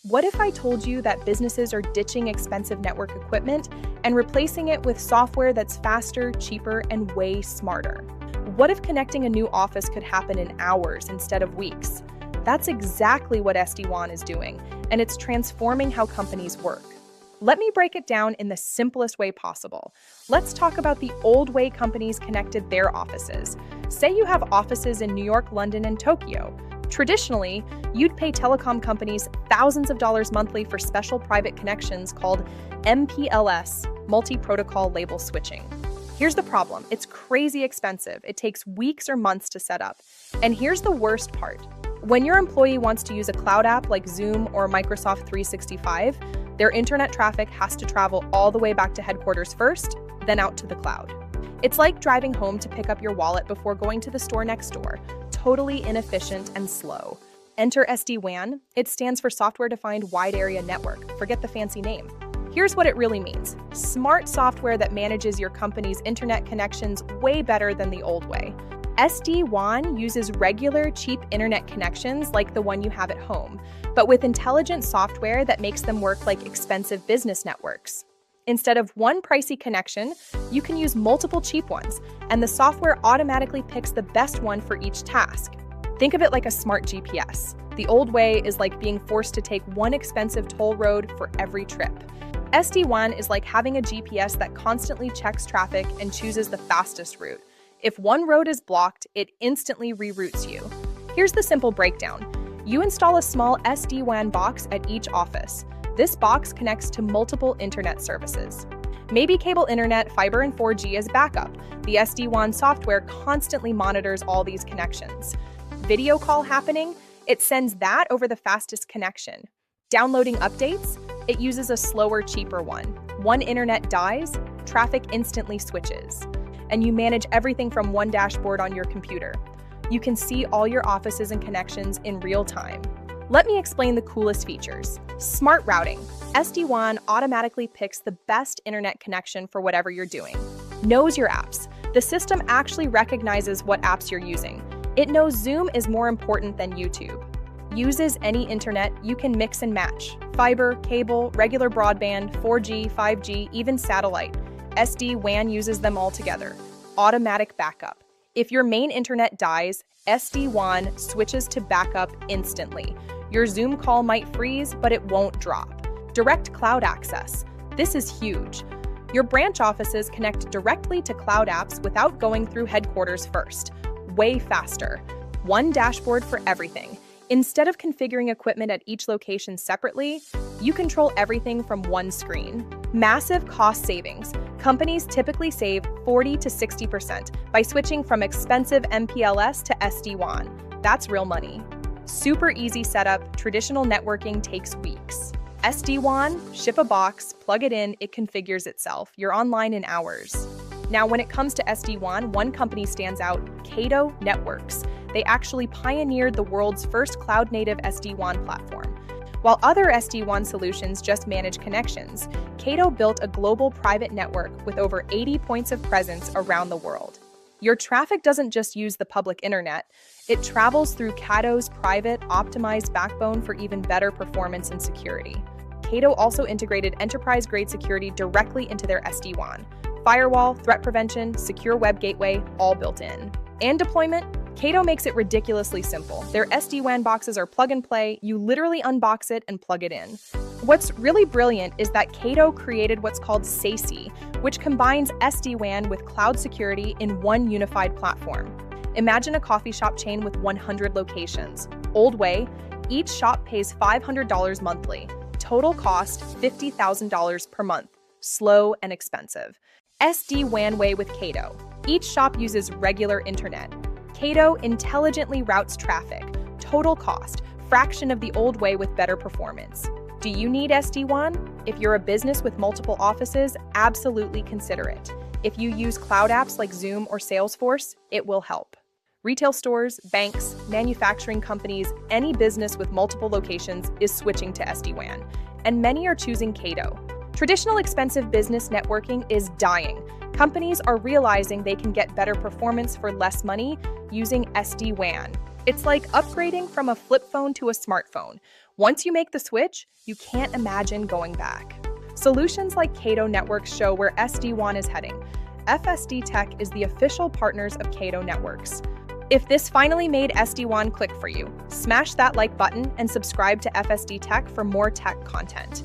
What if I told you that businesses are ditching expensive network equipment and replacing it with software that's faster, cheaper, and way smarter? What if connecting a new office could happen in hours instead of weeks? That's exactly what SD-WAN is doing, and it's transforming how companies work. Let me break it down in the simplest way possible. Let's talk about the old way companies connected their offices. Say you have offices in New York, London, and Tokyo. Traditionally, you'd pay telecom companies thousands of dollars monthly for special private connections called MPLS, Multiprotocol Label Switching. Here's the problem. It's crazy expensive. It takes weeks or months to set up. And here's the worst part. When your employee wants to use a cloud app like Zoom or Microsoft 365, their internet traffic has to travel all the way back to headquarters first, then out to the cloud. It's like driving home to pick up your wallet before going to the store next door. Totally inefficient and slow. Enter SD-WAN. It stands for Software-Defined Wide Area Network. Forget the fancy name. Here's what it really means. Smart software that manages your company's internet connections way better than the old way. SD-WAN uses regular, cheap internet connections like the one you have at home, but with intelligent software that makes them work like expensive business networks. Instead of one pricey connection, you can use multiple cheap ones, and the software automatically picks the best one for each task. Think of it like a smart GPS. The old way is like being forced to take one expensive toll road for every trip. SD-WAN is like having a GPS that constantly checks traffic and chooses the fastest route. If one road is blocked, it instantly reroutes you. Here's the simple breakdown. You install a small SD-WAN box at each office. This box connects to multiple internet services. Maybe cable internet, fiber, and 4G as backup. The SD-WAN software constantly monitors all these connections. Video call happening? It sends that over the fastest connection. Downloading updates? It uses a slower, cheaper one. One internet dies, traffic instantly switches. And you manage everything from one dashboard on your computer. You can see all your offices and connections in real time. Let me explain the coolest features. Smart routing. SD-WAN automatically picks the best internet connection for whatever you're doing. Knows your apps. The system actually recognizes what apps you're using. It knows Zoom is more important than YouTube. Uses any internet you can mix and match. Fiber, cable, regular broadband, 4G, 5G, even satellite. SD-WAN uses them all together. Automatic backup. If your main internet dies, SD-WAN switches to backup instantly. Your Zoom call might freeze, but it won't drop. Direct cloud access. This is huge. Your branch offices connect directly to cloud apps without going through headquarters first. Way faster. One dashboard for everything. Instead of configuring equipment at each location separately, you control everything from one screen. Massive cost savings. Companies typically save 40 to 60% by switching from expensive MPLS to SD-WAN. That's real money. Super easy setup. Traditional networking takes weeks. SD-WAN, ship a box, plug it in, it configures itself. You're online in hours. Now, when it comes to SD-WAN, one company stands out, Cato Networks. They actually pioneered the world's first cloud-native SD-WAN platform. While other SD-WAN solutions just manage connections, Cato built a global private network with over 80 points of presence around the world. Your traffic doesn't just use the public internet, it travels through Cato's private, optimized backbone for even better performance and security. Cato also integrated enterprise-grade security directly into their SD-WAN. Firewall, threat prevention, secure web gateway, all built in. And deployment? Cato makes it ridiculously simple. Their SD-WAN boxes are plug and play. You literally unbox it and plug it in. What's really brilliant is that Cato created what's called SASE, which combines SD-WAN with cloud security in one unified platform. Imagine a coffee shop chain with 100 locations. Old way, each shop pays $500 monthly. Total cost $50,000 per month. Slow and expensive. SD-WAN way with Cato. Each shop uses regular internet. Cato intelligently routes traffic. Total cost, fraction of the old way with better performance. Do you need SD-WAN? If you're a business with multiple offices, absolutely consider it. If you use cloud apps like Zoom or Salesforce, it will help. Retail stores, banks, manufacturing companies, any business with multiple locations is switching to SD-WAN, and many are choosing Cato. Traditional expensive business networking is dying. Companies are realizing they can get better performance for less money using SD-WAN. It's like upgrading from a flip phone to a smartphone. Once you make the switch, you can't imagine going back. Solutions like Cato Networks show where SD-WAN is heading. FSD-Tech is the official partners of Cato Networks. If this finally made SD-WAN click for you, smash that like button and subscribe to FSD-Tech for more tech content.